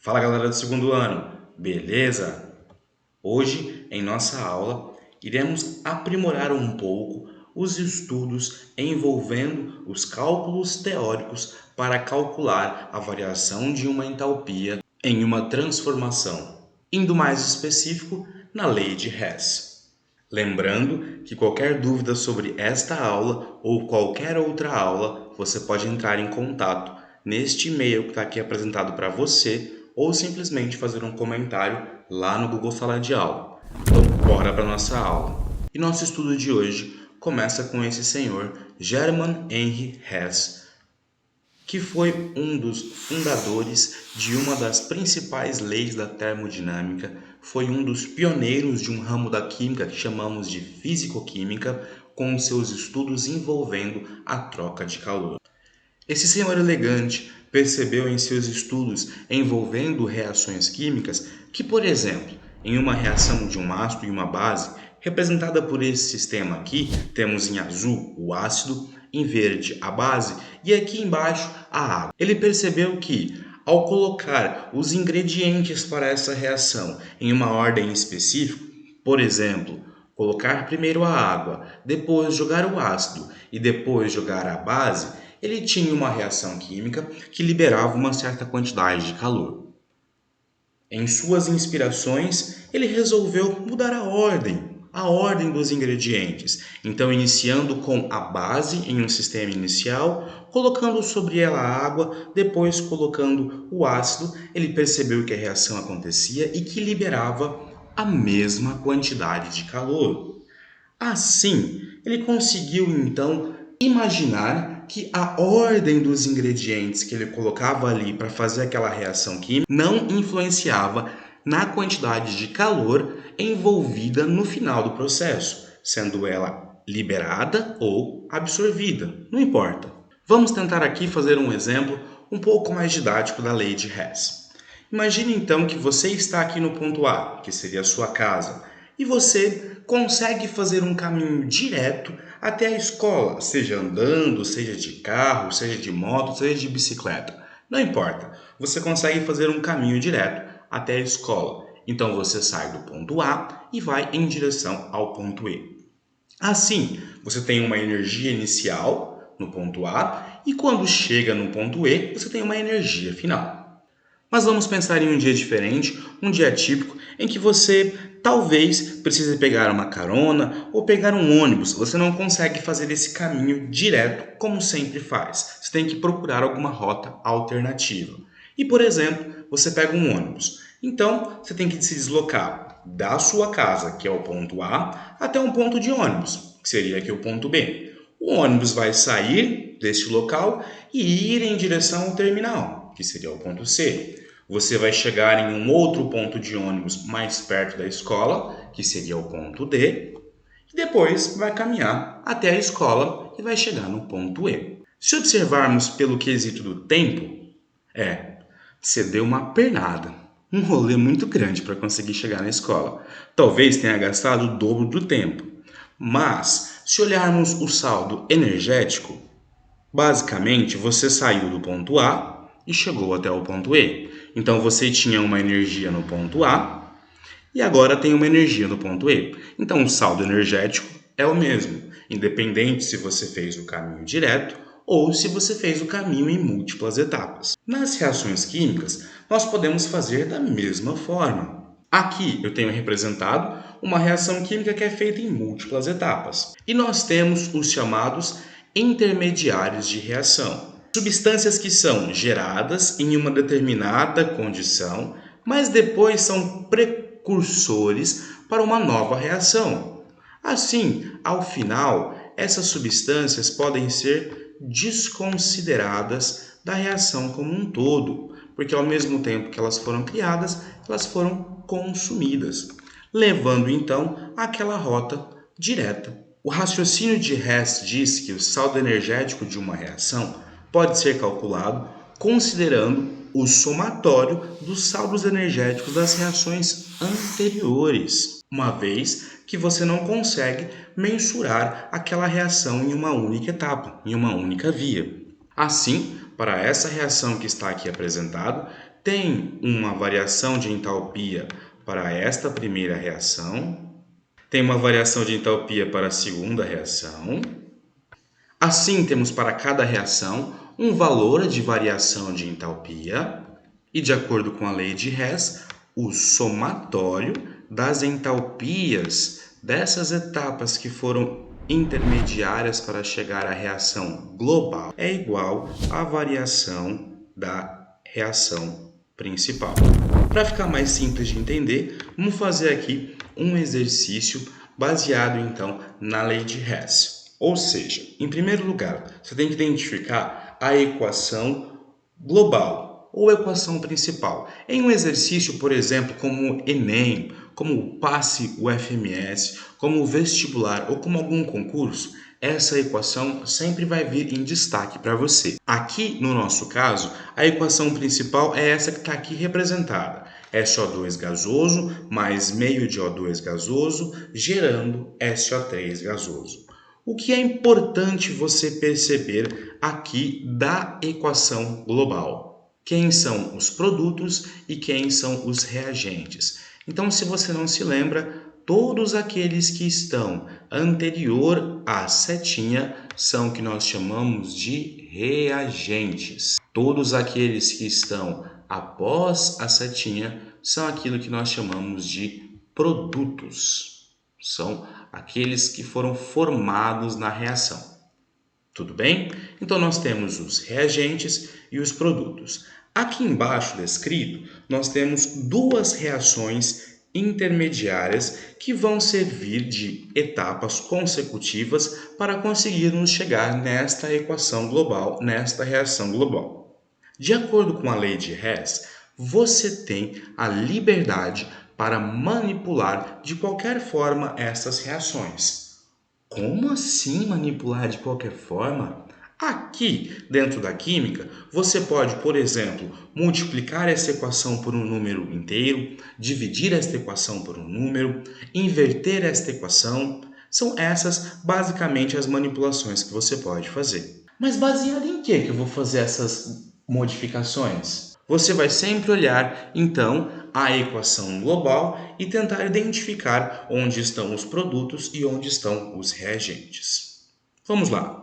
Fala galera do segundo ano, beleza? Hoje, em nossa aula, iremos aprimorar um pouco os estudos envolvendo os cálculos teóricos para calcular a variação de uma entalpia em uma transformação, indo mais específico na lei de Hess. Lembrando que qualquer dúvida sobre esta aula ou qualquer outra aula, você pode entrar em contato neste e-mail que está aqui apresentado para você ou simplesmente fazer um comentário lá no Google Sala de Aula. Então, bora para nossa aula. E nosso estudo de hoje começa com esse senhor German Henry Hess, que foi um dos fundadores de uma das principais leis da termodinâmica, foi um dos pioneiros de um ramo da química que chamamos de fisicoquímica, com seus estudos envolvendo a troca de calor. Esse senhor elegante percebeu em seus estudos envolvendo reações químicas que, por exemplo, em uma reação de um ácido e uma base, representada por esse sistema aqui, temos em azul o ácido, em verde a base e aqui embaixo a água. Ele percebeu que, ao colocar os ingredientes para essa reação em uma ordem específica, por exemplo, colocar primeiro a água, depois jogar o ácido e depois jogar a base, ele tinha uma reação química que liberava uma certa quantidade de calor. Em suas inspirações, ele resolveu mudar a ordem dos ingredientes. Então, iniciando com a base em um sistema inicial, colocando sobre ela a água, depois colocando o ácido, ele percebeu que a reação acontecia e que liberava a mesma quantidade de calor. Assim, ele conseguiu então imaginar que a ordem dos ingredientes que ele colocava ali para fazer aquela reação química não influenciava na quantidade de calor envolvida no final do processo, sendo ela liberada ou absorvida, não importa. Vamos tentar aqui fazer um exemplo um pouco mais didático da lei de Hess. Imagine então que você está aqui no ponto A, que seria a sua casa, e você consegue fazer um caminho direto até a escola, seja andando, seja de carro, seja de moto, seja de bicicleta. Não importa, você consegue fazer um caminho direto até a escola. Então você sai do ponto A e vai em direção ao ponto E. Assim, você tem uma energia inicial no ponto A e quando chega no ponto E, você tem uma energia final. Mas vamos pensar em um dia diferente, um dia típico, em que você talvez precise pegar uma carona ou pegar um ônibus. Você não consegue fazer esse caminho direto como sempre faz. Você tem que procurar alguma rota alternativa. E, por exemplo, você pega um ônibus. Então, você tem que se deslocar da sua casa, que é o ponto A, até um ponto de ônibus, que seria aqui o ponto B. O ônibus vai sair deste local e ir em direção ao terminal, que seria o ponto C. Você vai chegar em um outro ponto de ônibus mais perto da escola, que seria o ponto D, e depois vai caminhar até a escola e vai chegar no ponto E. Se observarmos pelo quesito do tempo, você deu uma pernada, um rolê muito grande para conseguir chegar na escola. Talvez tenha gastado o dobro do tempo. Mas, se olharmos o saldo energético, basicamente você saiu do ponto A e chegou até o ponto E. Então você tinha uma energia no ponto A e agora tem uma energia no ponto E. Então o saldo energético é o mesmo, independente se você fez o caminho direto ou se você fez o caminho em múltiplas etapas. Nas reações químicas, nós podemos fazer da mesma forma. Aqui eu tenho representado uma reação química que é feita em múltiplas etapas. E nós temos os chamados intermediários de reação. Substâncias que são geradas em uma determinada condição, mas depois são precursores para uma nova reação. Assim, ao final, essas substâncias podem ser desconsideradas da reação como um todo, porque ao mesmo tempo que elas foram criadas, elas foram consumidas, levando então àquela rota direta. O raciocínio de Hess diz que o saldo energético de uma reação pode ser calculado considerando o somatório dos saldos energéticos das reações anteriores, uma vez que você não consegue mensurar aquela reação em uma única etapa, em uma única via. Assim, para essa reação que está aqui apresentada, tem uma variação de entalpia para esta primeira reação, tem uma variação de entalpia para a segunda reação. Assim, temos para cada reação um valor de variação de entalpia e, de acordo com a lei de Hess, o somatório das entalpias dessas etapas que foram intermediárias para chegar à reação global é igual à variação da reação principal. Para ficar mais simples de entender, vamos fazer aqui um exercício baseado então na lei de Hess. Ou seja, em primeiro lugar, você tem que identificar a equação global ou equação principal. Em um exercício, por exemplo, como o Enem, como o PASSE UFMS, como o vestibular ou como algum concurso, essa equação sempre vai vir em destaque para você. Aqui, no nosso caso, a equação principal é essa que está aqui representada. SO2 gasoso mais meio de O2 gasoso, gerando SO3 gasoso. O que é importante você perceber aqui da equação global? Quem são os produtos e quem são os reagentes? Então, se você não se lembra, todos aqueles que estão anterior à setinha são o que nós chamamos de reagentes. Todos aqueles que estão após a setinha são aquilo que nós chamamos de produtos. São aqueles que foram formados na reação. Tudo bem? Então, nós temos os reagentes e os produtos. Aqui embaixo descrito, nós temos duas reações intermediárias que vão servir de etapas consecutivas para conseguirmos chegar nesta equação global, nesta reação global. De acordo com a lei de Hess, você tem a liberdade para manipular de qualquer forma essas reações. Como assim manipular de qualquer forma? Aqui, dentro da química, você pode, por exemplo, multiplicar essa equação por um número inteiro, dividir esta equação por um número, inverter esta equação. São essas, basicamente, as manipulações que você pode fazer. Mas baseado em que eu vou fazer essas modificações? Você vai sempre olhar, então, a equação global e tentar identificar onde estão os produtos e onde estão os reagentes. Vamos lá.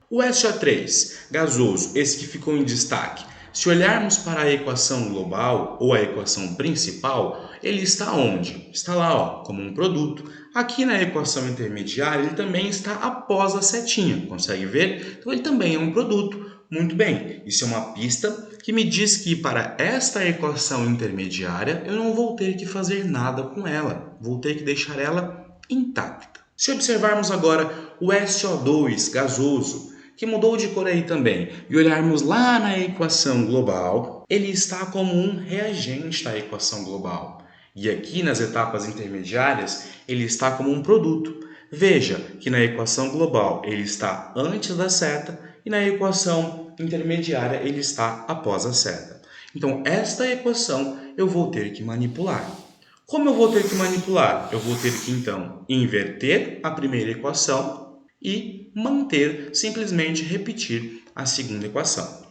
O SO3 gasoso, esse que ficou em destaque, se olharmos para a equação global ou a equação principal, ele está onde? Está lá, ó, como um produto. Aqui na equação intermediária, ele também está após a setinha. Consegue ver? Então, ele também é um produto. Muito bem, isso é uma pista que me diz que para esta equação intermediária eu não vou ter que fazer nada com ela, vou ter que deixar ela intacta. Se observarmos agora o SO2 gasoso, que mudou de cor aí também, e olharmos lá na equação global, ele está como um reagente da equação global. E aqui nas etapas intermediárias, ele está como um produto. Veja que na equação global ele está antes da seta e na equação intermediária ele está após a seta. Então, esta equação eu vou ter que manipular. Como eu vou ter que manipular? Eu vou ter que, então, inverter a primeira equação e manter, simplesmente repetir a segunda equação.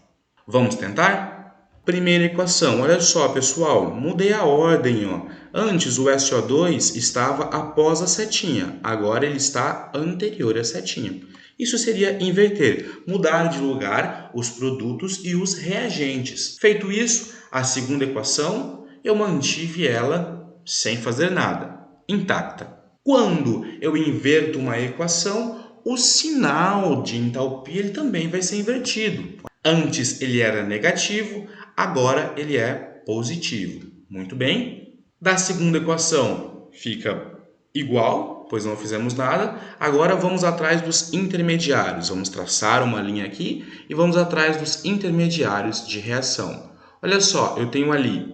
Vamos tentar? Primeira equação, olha só pessoal, mudei a ordem. Ó. Antes o SO2 estava após a setinha, agora ele está anterior à setinha. Isso seria inverter, mudar de lugar os produtos e os reagentes. Feito isso, a segunda equação eu mantive ela sem fazer nada, intacta. Quando eu inverto uma equação, o sinal de entalpia ele também vai ser invertido. Antes ele era negativo, agora ele é positivo. Muito bem. Da segunda equação fica igual, pois não fizemos nada. Agora vamos atrás dos intermediários. Vamos traçar uma linha aqui e vamos atrás dos intermediários de reação. Olha só, eu tenho ali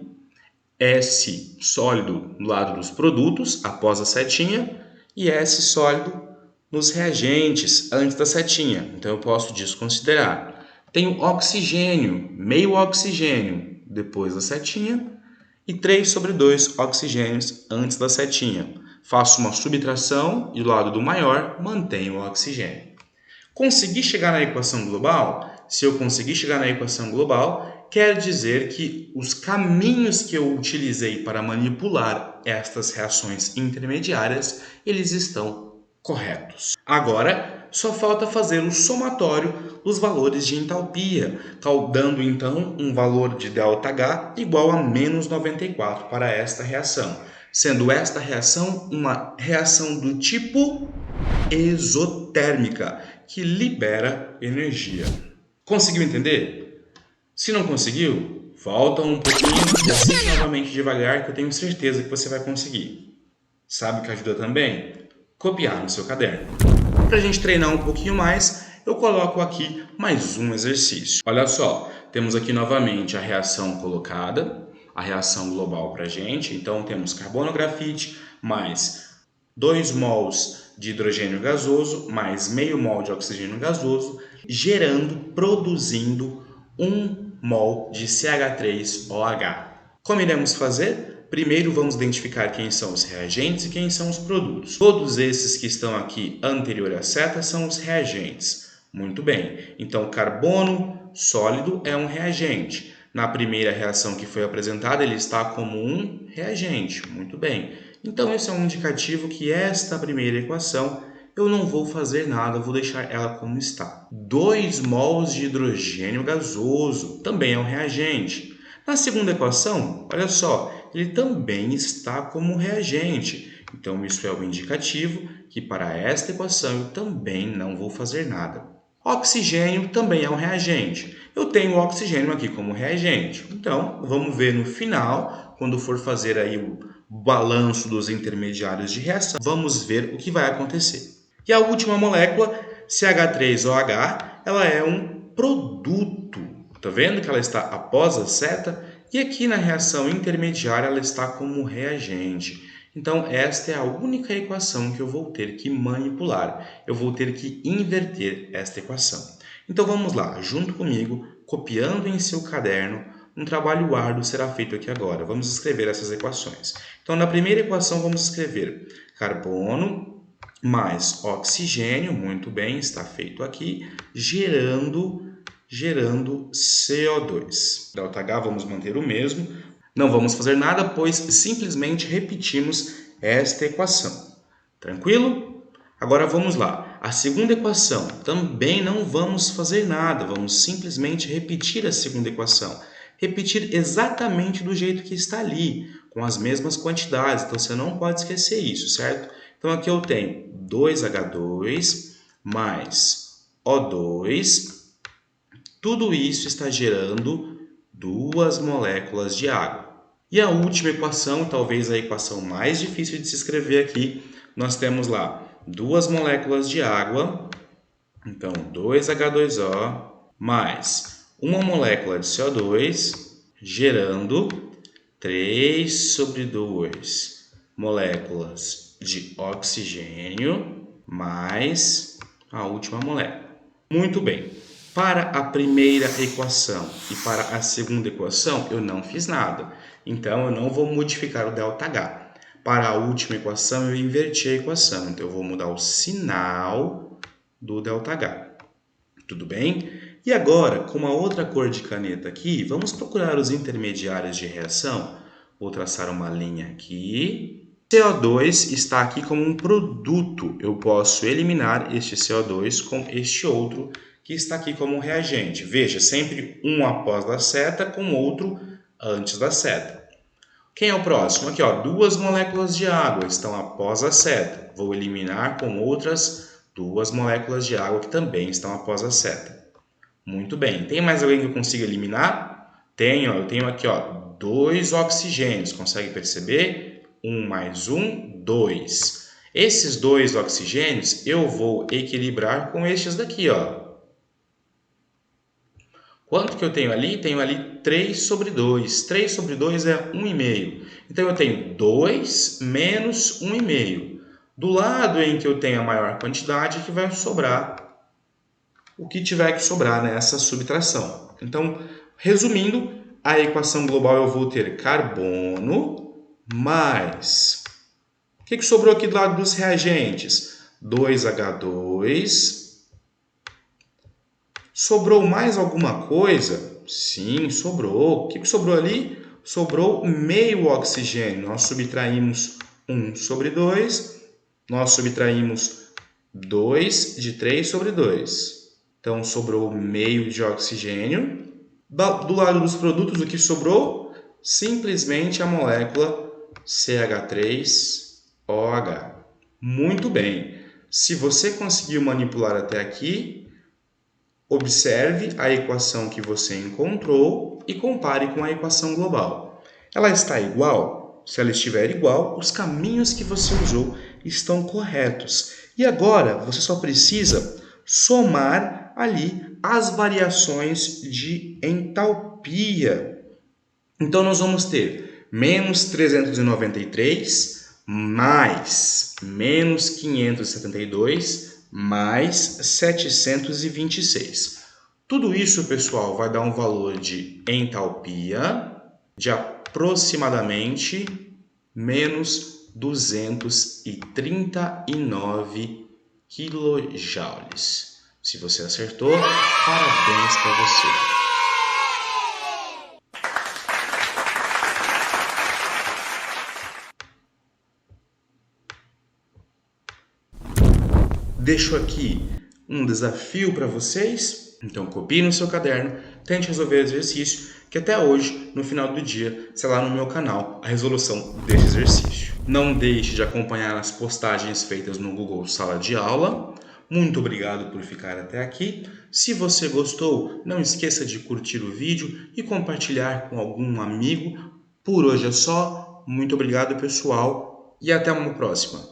S sólido no lado dos produtos, após a setinha, e S sólido nos reagentes, antes da setinha. Então eu posso desconsiderar. Tenho oxigênio, meio oxigênio depois da setinha e 3/2 oxigênios antes da setinha. Faço uma subtração e do lado do maior mantenho o oxigênio. Consegui chegar na equação global? Se eu conseguir chegar na equação global, quer dizer que os caminhos que eu utilizei para manipular estas reações intermediárias, eles estão corretos. Agora, só falta fazer o somatório dos valores de entalpia, dando então um valor de ΔH igual a menos 94 para esta reação, sendo esta reação uma reação do tipo exotérmica, que libera energia. Conseguiu entender? Se não conseguiu, volta um pouquinho e assiste novamente devagar, que eu tenho certeza que você vai conseguir. Sabe o que ajuda também? Copiar no seu caderno. Para a gente treinar um pouquinho mais, eu coloco aqui mais um exercício. Olha só, temos aqui novamente a reação colocada, a reação global para a gente. Então, temos carbono grafite mais 2 mols de hidrogênio gasoso mais meio mol de oxigênio gasoso, produzindo 1 mol de CH3OH. Como iremos fazer? Primeiro vamos identificar quem são os reagentes e quem são os produtos. Todos esses que estão aqui anterior à seta são os reagentes. Muito bem, então carbono sólido é um reagente. Na primeira reação que foi apresentada, ele está como um reagente. Muito bem. Então, esse é um indicativo que esta primeira equação eu não vou fazer nada, vou deixar ela como está. 2 mols de hidrogênio gasoso também é um reagente. Na segunda equação, olha só, ele também está como reagente. Então, isso é um indicativo que para esta equação eu também não vou fazer nada. Oxigênio também é um reagente. Eu tenho o oxigênio aqui como reagente. Então, vamos ver no final, quando for fazer aí o balanço dos intermediários de reação, vamos ver o que vai acontecer. E a última molécula, CH3OH, ela é um produto. Tá vendo que ela está após a seta? E aqui na reação intermediária ela está como reagente. Então, esta é a única equação que eu vou ter que manipular. Eu vou ter que inverter esta equação. Então, vamos lá, junto comigo, copiando em seu caderno, um trabalho árduo será feito aqui agora. Vamos escrever essas equações. Então, na primeira equação, vamos escrever carbono mais oxigênio, muito bem, está feito aqui, gerando CO2. ΔH vamos manter o mesmo. Não vamos fazer nada, pois simplesmente repetimos esta equação. Tranquilo? Agora vamos lá. A segunda equação, também não vamos fazer nada, vamos simplesmente repetir a segunda equação. Repetir exatamente do jeito que está ali, com as mesmas quantidades, então você não pode esquecer isso, certo? Então aqui eu tenho 2H2 mais O2, tudo isso está gerando 2 moléculas de água. E a última equação, talvez a equação mais difícil de se escrever aqui, nós temos lá 2 moléculas de água, então 2H2O mais uma molécula de CO2, gerando 3 sobre 2 moléculas de oxigênio mais a última molécula. Muito bem. Para a primeira equação e para a segunda equação, eu não fiz nada. Então, eu não vou modificar o ΔH. Para a última equação, eu inverti a equação. Então, eu vou mudar o sinal do ΔH. Tudo bem? E agora, com uma outra cor de caneta aqui, vamos procurar os intermediários de reação. Vou traçar uma linha aqui. CO2 está aqui como um produto. Eu posso eliminar este CO2 com este outro que está aqui como reagente. Veja, sempre um após da seta com outro antes da seta. Quem é o próximo? Aqui, ó, 2 moléculas de água estão após a seta. Vou eliminar com outras 2 moléculas de água que também estão após a seta. Muito bem. Tem mais alguém que eu consiga eliminar? Tenho, eu tenho aqui, ó, 2 oxigênios. Consegue perceber? 1 mais 1, 2. Esses 2 oxigênios eu vou equilibrar com estes daqui, ó. Quanto que eu tenho ali? Tenho ali 3 sobre 2. 3 sobre 2 é 1,5. Então, eu tenho 2 menos 1,5. Do lado em que eu tenho a maior quantidade, que vai sobrar o que tiver que sobrar nessa subtração. Então, resumindo, a equação global eu vou ter carbono mais... O que sobrou aqui do lado dos reagentes? 2H2... Sobrou mais alguma coisa? Sim, sobrou. O que sobrou ali? Sobrou meio oxigênio. Nós subtraímos 1 sobre 2. Nós subtraímos 2 de 3 sobre 2. Então, sobrou meio de oxigênio. Do lado dos produtos, o que sobrou? Simplesmente a molécula CH3OH. Muito bem. Se você conseguiu manipular até aqui, observe a equação que você encontrou e compare com a equação global. Ela está igual? Se ela estiver igual, os caminhos que você usou estão corretos. E agora você só precisa somar ali as variações de entalpia. Então nós vamos ter menos 393 mais menos 572 mais 726. Tudo isso, pessoal, vai dar um valor de entalpia de aproximadamente menos 239 quilojoules. Se você acertou, parabéns para você. Deixo aqui um desafio para vocês. Então copie no seu caderno, tente resolver o exercício, que até hoje, no final do dia, será lá no meu canal a resolução desse exercício. Não deixe de acompanhar as postagens feitas no Google Sala de Aula. Muito obrigado por ficar até aqui. Se você gostou, não esqueça de curtir o vídeo e compartilhar com algum amigo. Por hoje é só. Muito obrigado, pessoal, e até uma próxima.